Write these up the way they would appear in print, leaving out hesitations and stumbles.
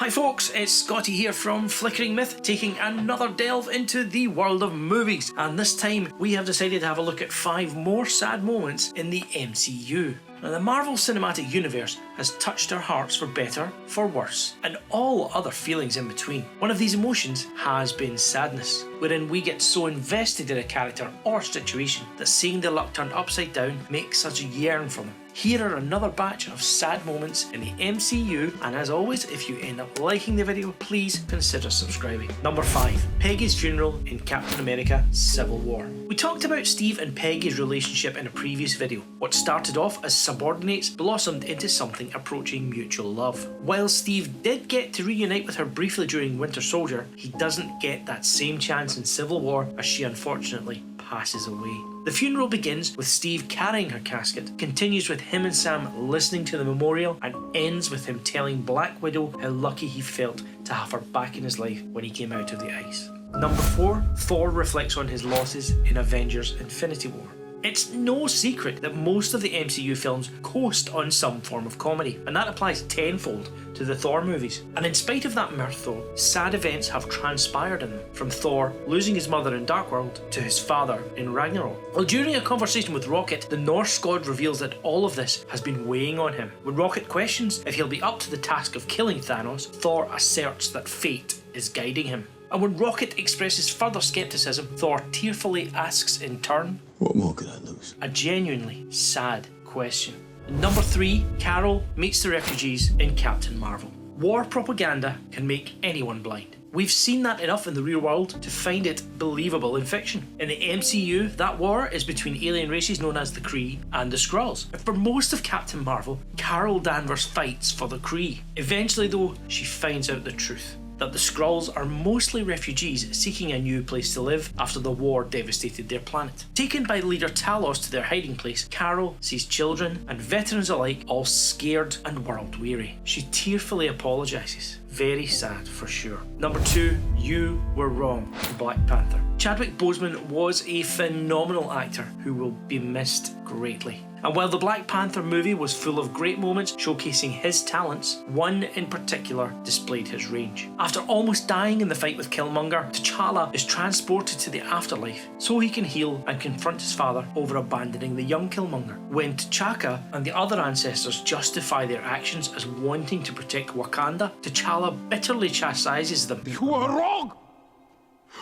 Hi folks, it's Scotty here from Flickering Myth, taking another delve into the world of movies, and this time we have decided to have a look at 5 more sad moments in the MCU. Now, the Marvel Cinematic Universe has touched our hearts for better, for worse, and all other feelings in between. One of these emotions has been sadness, wherein we get so invested in a character or situation that seeing their luck turned upside down makes us yearn for them. Here are another batch of sad moments in the MCU, and as always, if you end up liking the video, please consider subscribing. Number 5. Peggys Funeral in Captain America Civil War. We talked about Steve and Peggy's relationship in a previous video. What started off as subordinates blossomed into something approaching mutual love. While Steve did get to reunite with her briefly during Winter Soldier, he doesn't get that same chance in Civil War as she unfortunately passes away. The funeral begins with Steve carrying her casket, continues with him and Sam listening to the memorial, and ends with him telling Black Widow how lucky he felt to have her back in his life when he came out of the ice. Number 4. Thor reflects on his losses in Avengers Infinity War. It's no secret that most of the MCU films coast on some form of comedy, and that applies tenfold to the Thor movies. And in spite of that mirth though, sad events have transpired in them, from Thor losing his mother in Dark World to his father in Ragnarok. Well, during a conversation with Rocket, the Norse god reveals that all of this has been weighing on him. When Rocket questions if he'll be up to the task of killing Thanos, Thor asserts that fate is guiding him. And when Rocket expresses further skepticism, Thor tearfully asks in turn, "What more could I lose?" A genuinely sad question. Number 3. Carol meets the refugees in Captain Marvel. War propaganda can make anyone blind. We've seen that enough in the real world to find it believable in fiction. In the MCU, that war is between alien races known as the Kree and the Skrulls. And for most of Captain Marvel, Carol Danvers fights for the Kree. Eventually though, she finds out the truth, that the Skrulls are mostly refugees seeking a new place to live after the war devastated their planet. Taken by leader Talos to their hiding place, Carol sees children and veterans alike all scared and world-weary. She tearfully apologises. Very sad for sure. Number 2. You Were Wrong in Black Panther. Chadwick Boseman was a phenomenal actor who will be missed greatly. And while the Black Panther movie was full of great moments showcasing his talents, one in particular displayed his range. After almost dying in the fight with Killmonger, T'Challa is transported to the afterlife so he can heal and confront his father over abandoning the young Killmonger. When T'Chaka and the other ancestors justify their actions as wanting to protect Wakanda, T'Challa bitterly chastises them. You are wrong!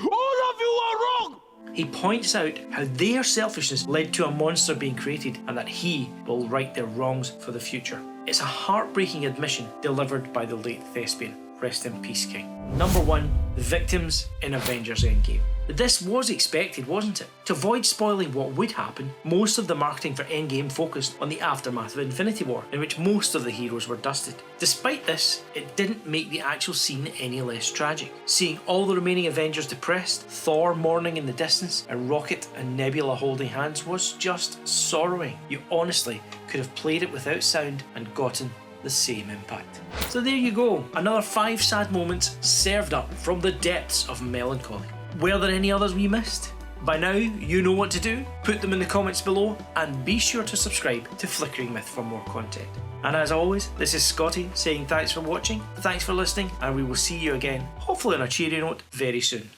All of you are wrong! He points out how their selfishness led to a monster being created and that he will right their wrongs for the future. It's a heartbreaking admission delivered by the late thespian. Rest in peace, King. Number 1. The victims in Avengers Endgame. This was expected, wasn't it? To avoid spoiling what would happen, most of the marketing for Endgame focused on the aftermath of Infinity War, in which most of the heroes were dusted. Despite this, it didn't make the actual scene any less tragic. Seeing all the remaining Avengers depressed, Thor mourning in the distance, and Rocket and Nebula holding hands was just sorrowing. You honestly could have played it without sound and gotten the same impact. So there you go, another 5 sad moments served up from the depths of melancholy. Were there any others we missed? By now, you know what to do. Put them in the comments below and be sure to subscribe to Flickering Myth for more content. And as always, this is Scotty saying thanks for watching, thanks for listening, and we will see you again, hopefully on a cheery note, very soon.